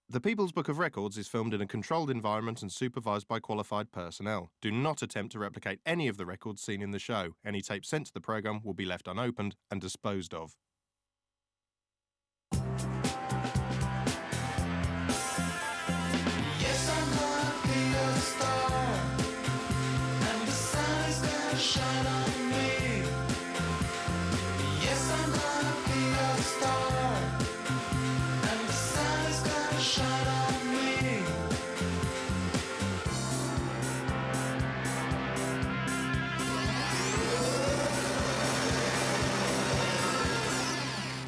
The People's Book of Records is filmed in a controlled environment and supervised by qualified personnel. Do not attempt to replicate any of the records seen in the show. Any tape sent to the programme will be left unopened and disposed of. Yes, I'm gonna be a star, and the sun is gonna shine on me. Yes, I'm gonna be a star, and the sun is gonna shine on me.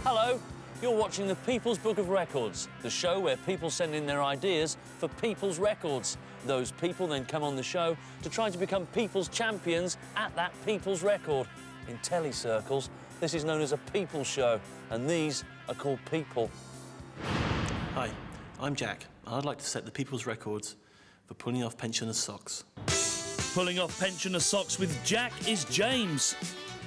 Hello, you're watching the People's Book of Records, the show where people send in their ideas for people's records. Those people then come on the show to try to become people's champions at that people's record. In telly circles, this is known as a people show, and these are called people. Hi, I'm Jack, and I'd like to set the people's records for pulling off pensioners' socks. Pulling off pensioner socks with Jack is James.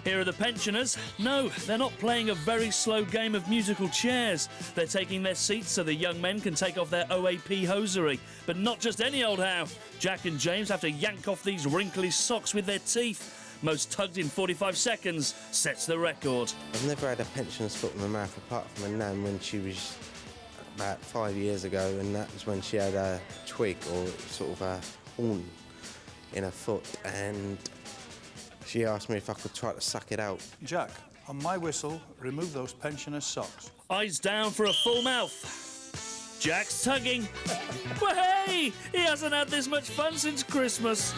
Here are the pensioners. No, they're not playing a very slow game of musical chairs. They're taking their seats so the young men can take off their OAP hosiery. But not just any old how. Jack and James have to yank off these wrinkly socks with their teeth. Most tugged in 45 seconds sets the record. I've never had a pensioner's foot in my mouth apart from a nan when she was about 5 years ago, and that was when she had a twig or sort of a horn in her foot, and she asked me if I could try to suck it out. Jack, on my whistle, remove those pensioners' socks. Eyes down for a full mouth. Jack's tugging. Well, hey, he hasn't had this much fun since Christmas.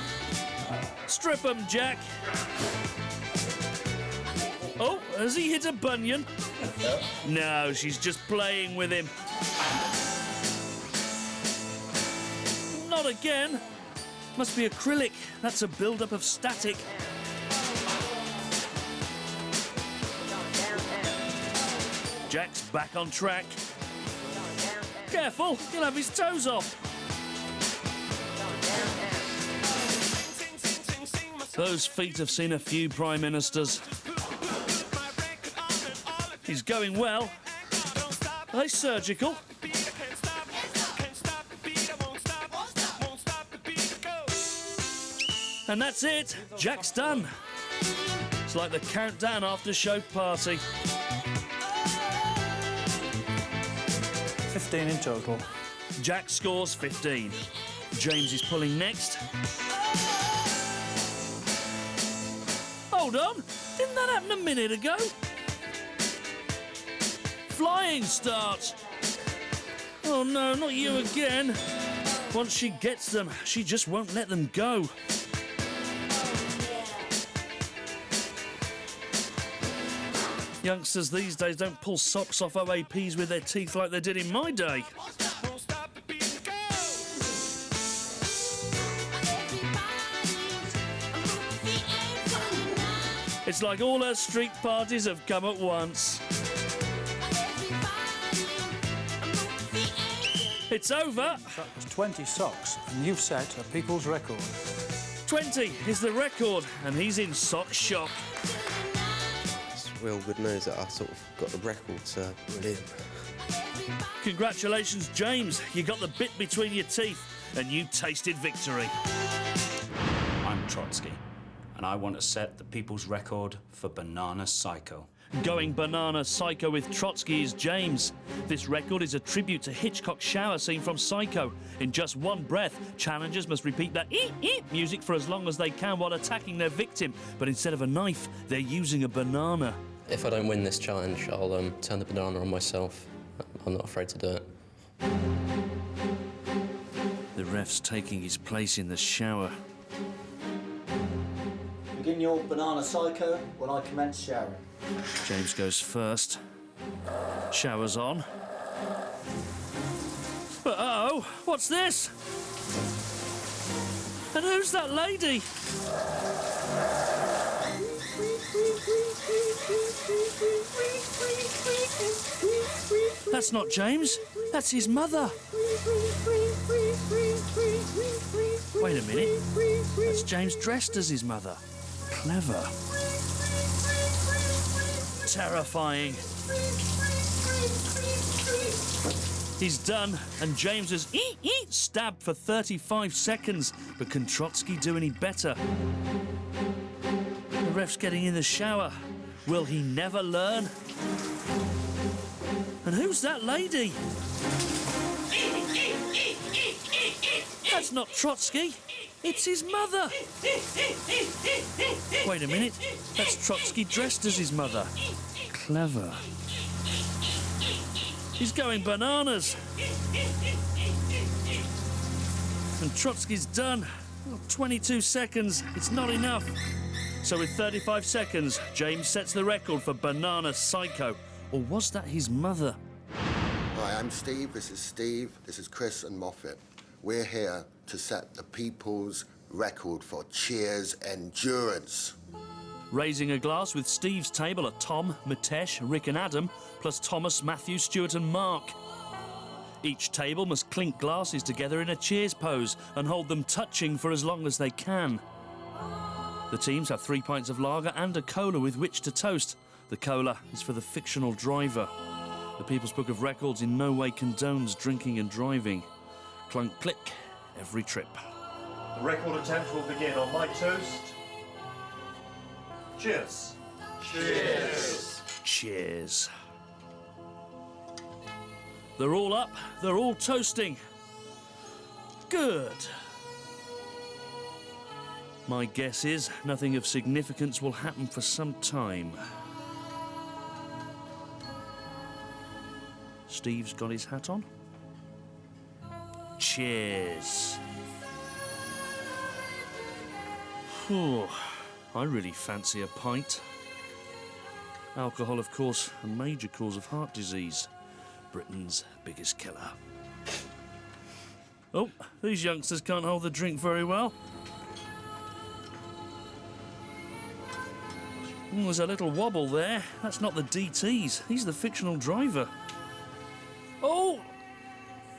Strip 'em, Jack. Oh, has he hit a bunion? No, she's just playing with him. Not again. Must be acrylic. That's a build-up of static. Jack's back on track. Careful, he'll have his toes off. Those feet have seen a few Prime Ministers. He's going well. Are they surgical? And that's it. Jack's done. It's like the countdown after show party. 15 in total. Jack scores 15. James is pulling next. Hold on, didn't that happen a minute ago? Flying start. Oh no, not you again. Once she gets them, she just won't let them go. Youngsters these days don't pull socks off OAPs with their teeth like they did in my day. It's like all her street parties have come at once. It's over. That was 20 socks, and you've set a people's record. 20 is the record, and he's in sock shock. It's real good news that I sort of got the record, so brilliant. Congratulations, James. You got the bit between your teeth, and you tasted victory. I'm Trotsky, and I want to set the people's record for Banana Psycho. Going banana psycho with Trotsky is James. This record is a tribute to Hitchcock's shower scene from Psycho. In just one breath, challengers must repeat that eat music for as long as they can while attacking their victim. But instead of a knife, they're using a banana. If I don't win this challenge, I'll turn the banana on myself. I'm not afraid to do it. The ref's taking his place in the shower. Begin your banana psycho when I commence showering. James goes first. Shower's on. Uh-oh, what's this? And who's that lady? That's not James, that's his mother. Wait a minute, that's James dressed as his mother. Clever. Terrifying. He's done, and James has stabbed for 35 seconds. But can Trotsky do any better? The ref's getting in the shower. Will he never learn? And who's that lady? That's not Trotsky. It's his mother. Wait a minute. That's Trotsky dressed as his mother. Clever. He's going bananas. And Trotsky's done. Oh, 22 seconds. It's not enough. So with 35 seconds, James sets the record for Banana Psycho. Or was that his mother? Hi, I'm Steve. This is Steve. This is Chris and Moffat. We're here to set the people's record for Cheers endurance. Raising a glass with Steve's table are Tom, Mitesh, Rick and Adam, plus Thomas, Matthew, Stuart and Mark. Each table must clink glasses together in a cheers pose and hold them touching for as long as they can. The teams have 3 pints of lager and a cola with which to toast. The cola is for the fictional driver. The People's Book of Records in no way condones drinking and driving. Clunk, click, every trip. The record attempt will begin on my toast. Cheers. Cheers. Cheers. They're all up, they're all toasting. Good. My guess is nothing of significance will happen for some time. Steve's got his hat on. Cheers. Whew, I really fancy a pint. Alcohol, of course, a major cause of heart disease. Britain's biggest killer. Oh, these youngsters can't hold the drink very well. There's a little wobble there. That's not the DT's. He's the fictional driver. Oh!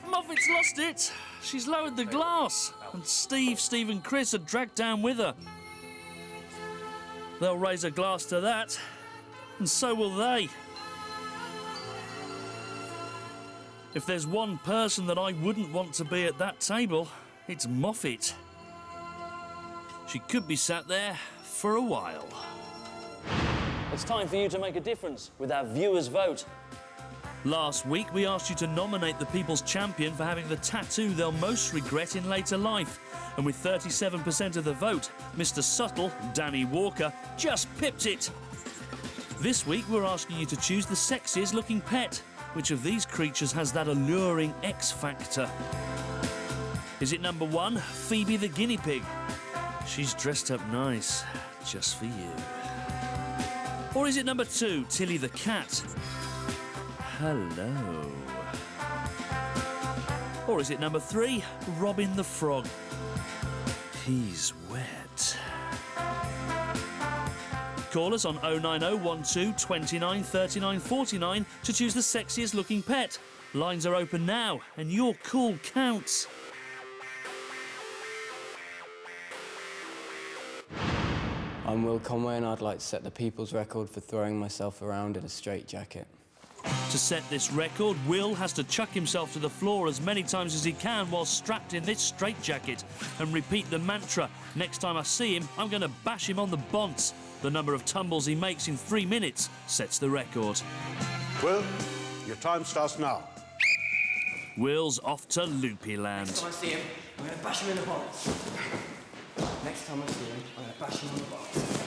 Moffat's lost it. She's lowered the glass. And Steve and Chris are dragged down with her. They'll raise a glass to that. And so will they. If there's one person that I wouldn't want to be at that table, it's Moffat. She could be sat there for a while. It's time for you to make a difference with our viewers' vote. Last week, we asked you to nominate the People's Champion for having the tattoo they'll most regret in later life. And with 37% of the vote, Mr. Subtle, Danny Walker, just pipped it. This week, we're asking you to choose the sexiest looking pet. Which of these creatures has that alluring X factor? Is it number 1, Phoebe the guinea pig? She's dressed up nice, just for you. Or is it number 2, Tilly the cat? Hello. Or is it number 3, Robin the frog? He's wet. Call us on 090 12 29 39 49 to choose the sexiest looking pet. Lines are open now, and your call counts. I'm Will Conway, and I'd like to set the people's record for throwing myself around in a straitjacket. To set this record, Will has to chuck himself to the floor as many times as he can while strapped in this straitjacket and repeat the mantra, next time I see him, I'm going to bash him on the bonce. The number of tumbles he makes in 3 minutes sets the record. Will, your time starts now. Will's off to Loopy Land. Next time I see him, I'm going to bash him in the bonce. Next time I see him, I'm going to bash him on the bonce.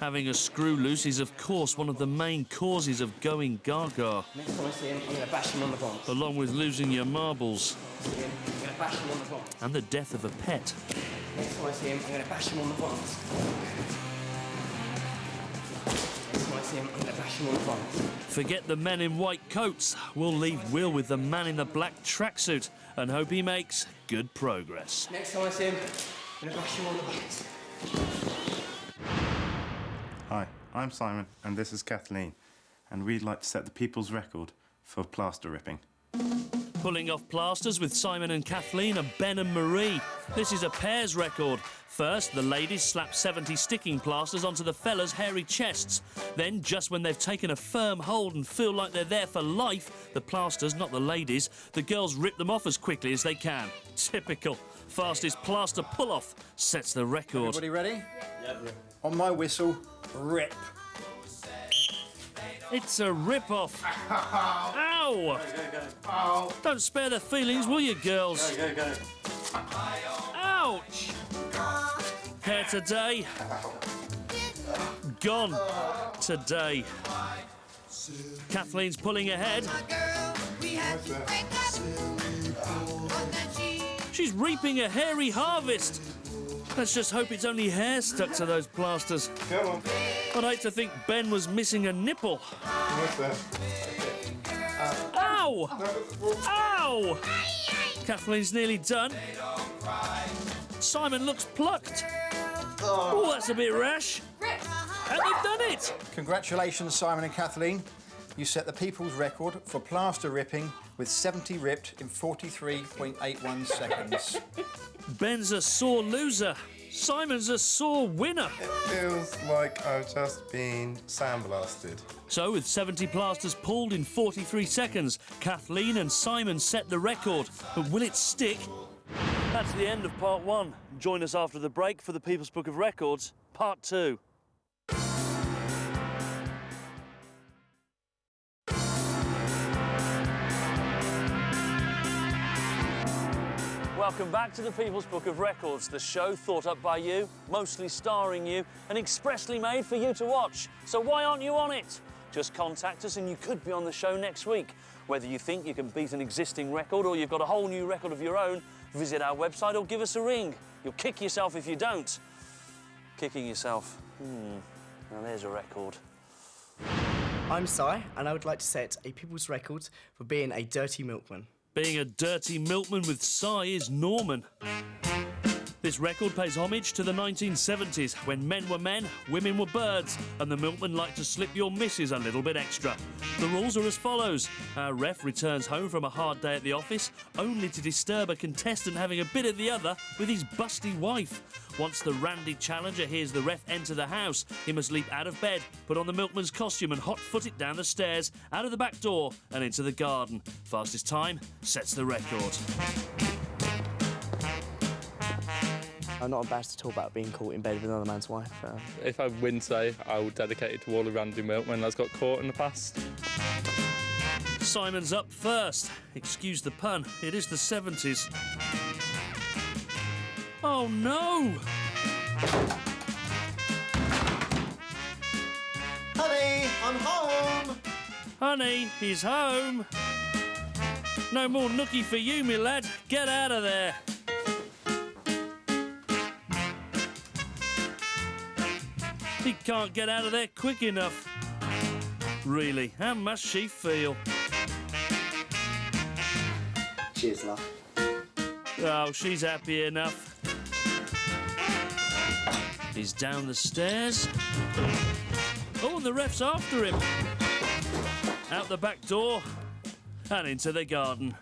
Having a screw loose is, of course, one of the main causes of going gaga. Next time I see him, I'm going to bash him on the bonce. Along with losing your marbles. I'm going to bash him on the bonce. And the death of a pet. Next time I see him, I'm going to bash him on the bonce. Next time I see him, I'm going to bash him on the bonce. Forget the men in white coats. We'll leave Will with the man in the black tracksuit and hope he makes good progress. Next time I see him, I'm going to bash him on the bonce. Hi, I'm Simon, and this is Kathleen, and we'd like to set the people's record for plaster ripping. Pulling off plasters with Simon and Kathleen are Ben and Marie. This is a pairs record. First, the ladies slap 70 sticking plasters onto the fellas' hairy chests. Then, just when they've taken a firm hold and feel like they're there for life, the plasters, not the ladies, the girls rip them off as quickly as they can. Typical. Fastest plaster pull-off sets the record. Everybody ready? Yep. On my whistle, rip. It's a rip-off. Ow! Ow! Don't spare the feelings, will you, girls? Go. Ouch! Hair today. Gone today. Kathleen's pulling ahead. She's reaping a hairy harvest. Let's just hope it's only hair stuck to those plasters. Come on. I'd hate to think Ben was missing a nipple. What's that? Ow! Ow! Kathleen's nearly done. Simon looks plucked. Oh, that's a bit rash. And they've done it! Congratulations, Simon and Kathleen. You set the people's record for plaster ripping with 70 ripped in 43.81 seconds. Ben's a sore loser. Simon's a sore winner. It feels like I've just been sandblasted. So, with 70 plasters pulled in 43 seconds, Kathleen and Simon set the record. But will it stick? That's the end of part 1. Join us after the break for the People's Book of Records, part 2. Welcome back to the People's Book of Records, the show thought up by you, mostly starring you, and expressly made for you to watch. So why aren't you on it? Just contact us and you could be on the show next week. Whether you think you can beat an existing record or you've got a whole new record of your own, visit our website or give us a ring. You'll kick yourself if you don't. Kicking yourself. Now there's a record. I'm Si, and I would like to set a people's record for being a dirty milkman. Being a dirty milkman with Si is Norman. This record pays homage to the 1970s, when men were men, women were birds, and the milkman liked to slip your missus a little bit extra. The rules are as follows. Our ref returns home from a hard day at the office, only to disturb a contestant having a bit of the other with his busty wife. Once the randy challenger hears the ref enter the house, he must leap out of bed, put on the milkman's costume and hot-foot it down the stairs, out of the back door and into the garden. Fastest time sets the record. I'm not embarrassed at all about being caught in bed with another man's wife. If I win today, I will dedicate it to all the randy milkmen that's got caught in the past. Simon's up first. Excuse the pun, it is the 70s. Oh no! Honey, I'm home! Honey, he's home. No more nookie for you, me lad. Get out of there. He can't get out of there quick enough. Really, how must she feel? Cheers, love. Oh, she's happy enough. He's down the stairs. Oh, and the ref's after him. Out the back door and into the garden.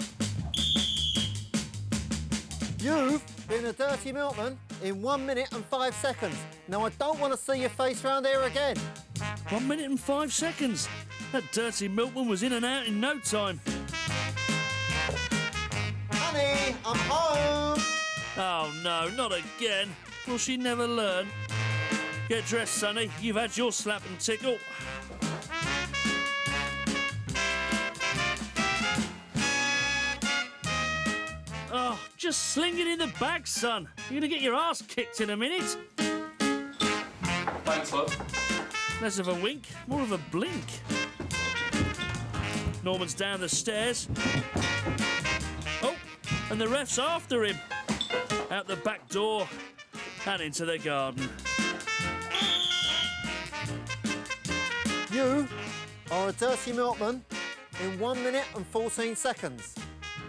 You've been a dirty milkman in 1 minute and 5 seconds. Now, I don't want to see your face round here again. 1 minute and 5 seconds. That dirty milkman was in and out in no time. Honey, I'm home. Oh, no, not again. Will she never learn? Get dressed, Sonny. You've had your slap and tickle. Oh, just sling it in the bag, son. You're going to get your ass kicked in a minute. Thanks, love. Less of a wink, more of a blink. Norman's down the stairs. Oh, and the ref's after him. Out the back door and into the garden. You are a dirty milkman in 1 minute and 14 seconds.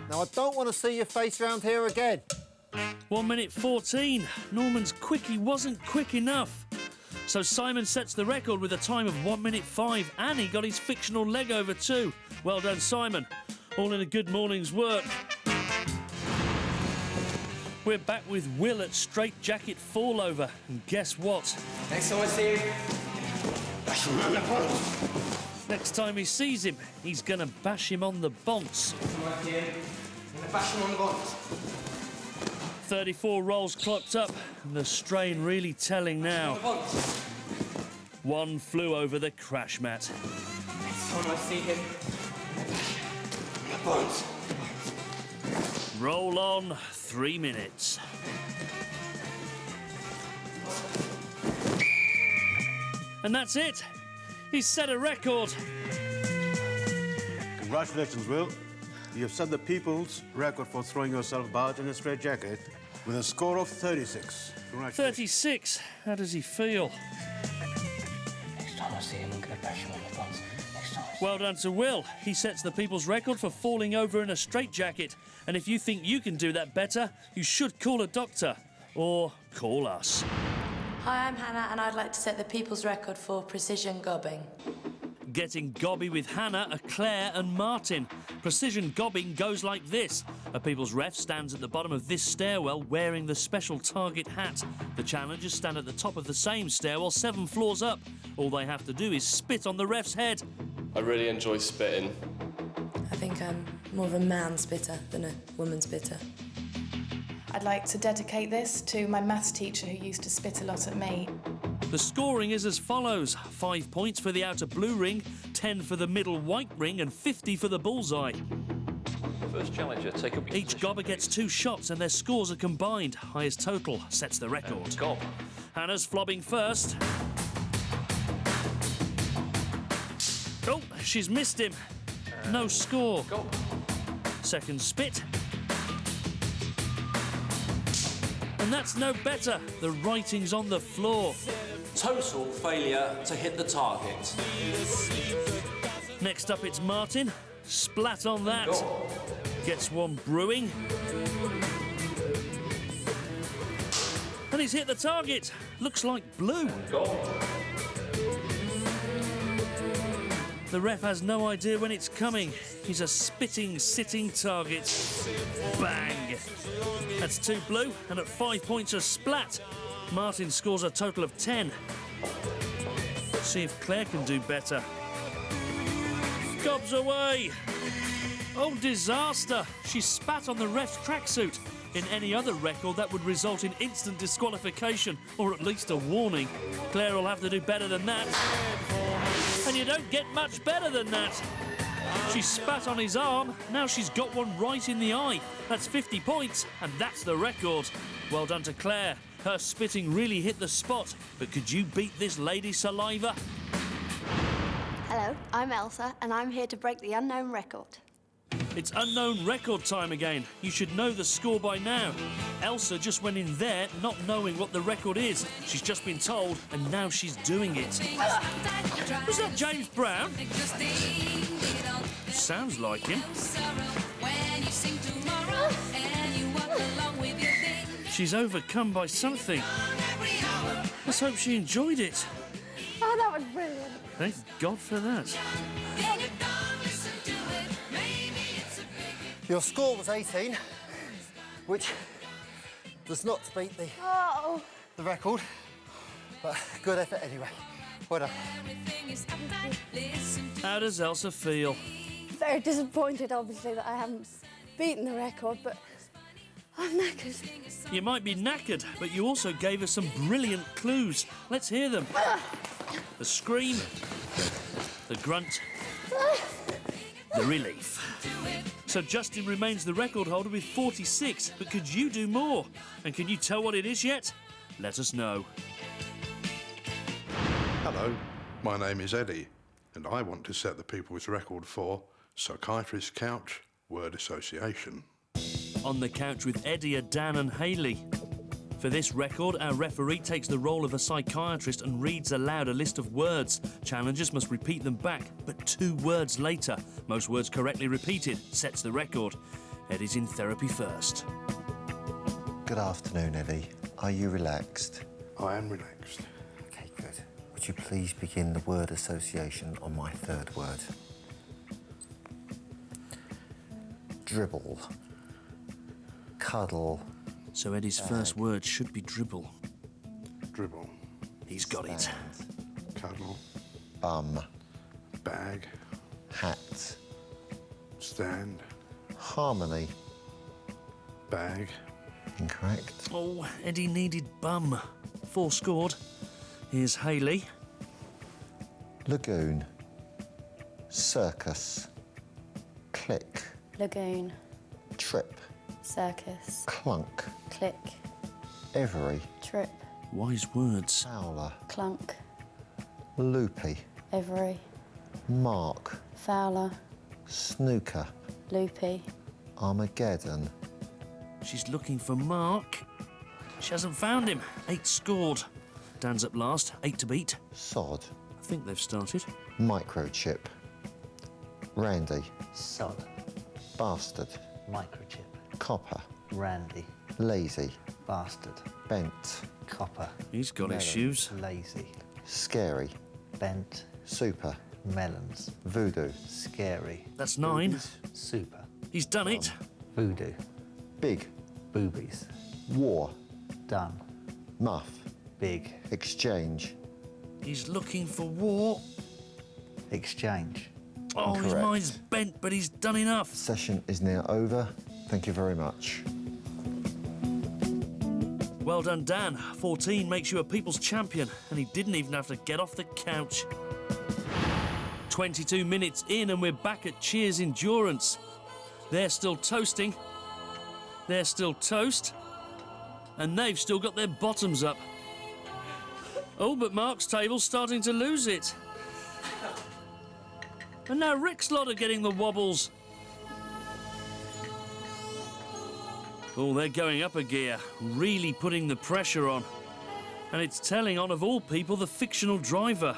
Now, I don't want to see your face round here again. 1 minute 14. Norman's quickie wasn't quick enough. So Simon sets the record with a time of 1 minute 5, and he got his fictional leg over too. Well done, Simon. all in a good morning's work. We're back with Will at straight jacket fallover, and guess what? Next time I see him, bash him on the bonce. Next time he sees him, he's gonna bash him on the bonce. Bash him on the bonce. 34 rolls clocked up, and the strain really telling now. One flew over the crash mat. Next time I see him, the bonce. Roll on, 3 minutes. And that's it. He's set a record. Congratulations, Will. You have set the people's record for throwing yourself about in a straight jacket with a score of 36. 36? How does he feel? Next time I see him, I'm going to bash him on the bonce. Next time. Well done to Will. He sets the people's record for falling over in a straitjacket. And if you think you can do that better, you should call a doctor. Or call us. Hi, I'm Hannah, and I'd like to set the people's record for precision gobbing. Getting gobby with Hannah are Claire and Martin. Precision gobbing goes like this. A people's ref stands at the bottom of this stairwell wearing the special target hat. The challengers stand at the top of the same stairwell 7 floors up. All they have to do is spit on the ref's head. I really enjoy spitting. I think I'm more of a man spitter than a woman spitter. I'd like to dedicate this to my maths teacher who used to spit a lot at me. The scoring is as follows. 5 points for the outer blue ring, 10 for the middle white ring and 50 for the bullseye. First challenger, take up your Each gobber gets 2 shots and their scores are combined. Highest total sets the record. Gob. Hannah's flobbing first. Oh, she's missed him. No score. Gob. Second spit. And that's no better. The writing's on the floor. Total failure to hit the target. Next up, it's Martin. Splat on that. Gets one brewing. And he's hit the target. Looks like blue. The ref has no idea when it's coming. He's a spitting, sitting target. Bang! That's 2 blue, and at 5 points a splat. Martin scores a total of 10. See if Claire can do better. Gobs away! Oh, disaster! She spat on the ref's tracksuit. In any other record, that would result in instant disqualification, or at least a warning. Claire will have to do better than that. And you don't get much better than that. She spat on his arm, now she's got one right in the eye. That's 50 points, and that's the record. Well done to Claire. Her spitting really hit the spot, but could you beat this lady's saliva? Hello, I'm Elsa, and I'm here to break the unknown record. It's unknown record time again. You should know the score by now. Elsa just went in there not knowing what the record is. She's just been told, and now she's doing it. Was that James Brown? Sounds like him. She's overcome by something. Let's hope she enjoyed it. Oh, that was brilliant. Thank God for that. Your score was 18, which does not beat the record, but good effort anyway. Well done. How does Elsa feel? Very disappointed, obviously, that I haven't beaten the record, but I'm knackered. You might be knackered, but you also gave us some brilliant clues. Let's hear them. The scream, the grunt, the relief. So Justin remains the record holder with 46, but could you do more? And can you tell what it is yet? Let us know. Hello, my name is Eddie, and I want to set the people's record for Psychiatrist's Couch Word Association. On the couch with Eddie are Dan and Hayley. For this record, our referee takes the role of a psychiatrist and reads aloud a list of words. Challengers must repeat them back, but 2 words later. Most words correctly repeated sets the record. Eddie's in therapy first. Good afternoon, Eddie. Are you relaxed? I am relaxed. Okay, good. Would you please begin the word association on my 3rd word? dribble, cuddle. So Eddie's first word should be dribble. Dribble. He's got it. Cuddle. Bum. Bag. Hat. Stand. Harmony. Bag. Incorrect. Oh, Eddie needed bum. 4 scored. Here's Hayley. Lagoon. Circus. Click. Lagoon. Trip. Circus. Clunk. Click. Every. Trip. Wise words. Fowler. Clunk. Loopy. Every. Mark. Fowler. Snooker. Loopy. Armageddon. She's looking for Mark. She hasn't found him. 8 scored. Dan's up last. 8 to beat. Sod. I think they've started. Microchip. Randy. Sod. Bastard. Microchip. Copper. Randy. Lazy. Bastard. Bent. Copper. He's got Melon. his shoes. Lazy. Scary. Bent. Super. Melons. Voodoo. Scary. That's 9. Super. He's done it. Voodoo. Big. Boobies. War. Done. Muff. Big. Exchange. He's looking for war. Exchange. Oh, his Incorrect. mind's bent, but he's done enough. Session is now over. Thank you very much. Well done, Dan. 14 makes you a people's champion, and he didn't even have to get off the couch. 22 minutes in, and we're back at Cheers Endurance. They're still toasting. They're still toast. And they've still got their bottoms up. Oh, but Mark's table's starting to lose it. And now Rick's lot are getting the wobbles. Oh, they're going up a gear, really putting the pressure on. And it's telling on, of all people, the fictional driver.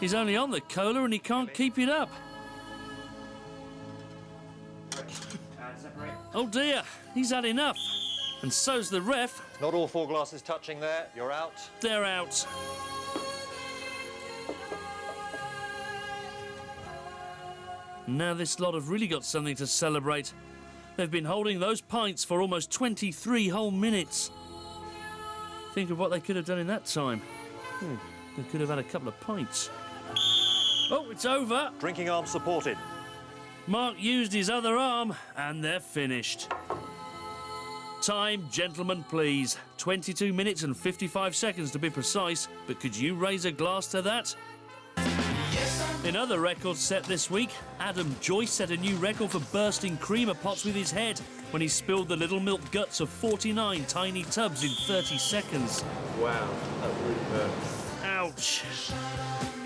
He's only on the cola and he can't keep it up. Oh dear, he's had enough. And so's the ref. Not all 4 glasses touching there. You're out. They're out. Now this lot have really got something to celebrate. They've been holding those pints for almost 23 whole minutes. Think of what they could have done in that time. They could have had a couple of pints. Oh, it's over. Drinking arm supported. Mark used his other arm, and they're finished. Time, gentlemen, please. 22 minutes and 55 seconds to be precise, but could you raise a glass to that? In other records set this week, Adam Joyce set a new record for bursting creamer pots with his head when he spilled the little milk guts of 49 tiny tubs in 30 seconds. Wow, that really hurts. Ouch.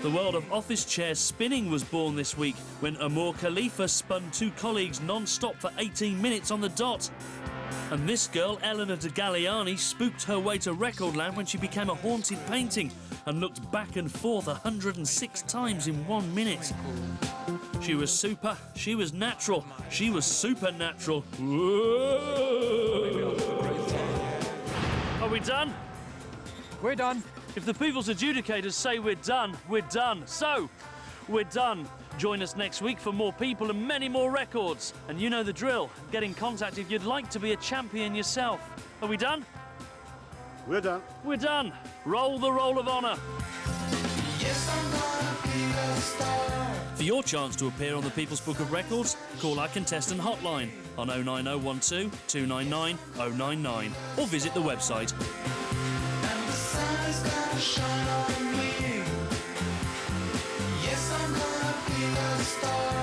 The world of office chair spinning was born this week when Amor Khalifa spun 2 colleagues non-stop for 18 minutes on the dot. And this girl, Eleanor de Galliani, spooked her way to Recordland when she became a haunted painting and looked back and forth 106 times in 1 minute. She was super, she was natural, she was supernatural. Whoa. Are we done? We're done. If the people's adjudicators say we're done, we're done. So, we're done. Join us next week for more people and many more records. And you know the drill. Get in contact if you'd like to be a champion yourself. Are we done? We're done. We're done. Roll the roll of honour. For your chance to appear on the People's Book of Records, call our contestant hotline on 09012 299 099 or visit the website. Shine on me. Yes, I'm gonna be a star.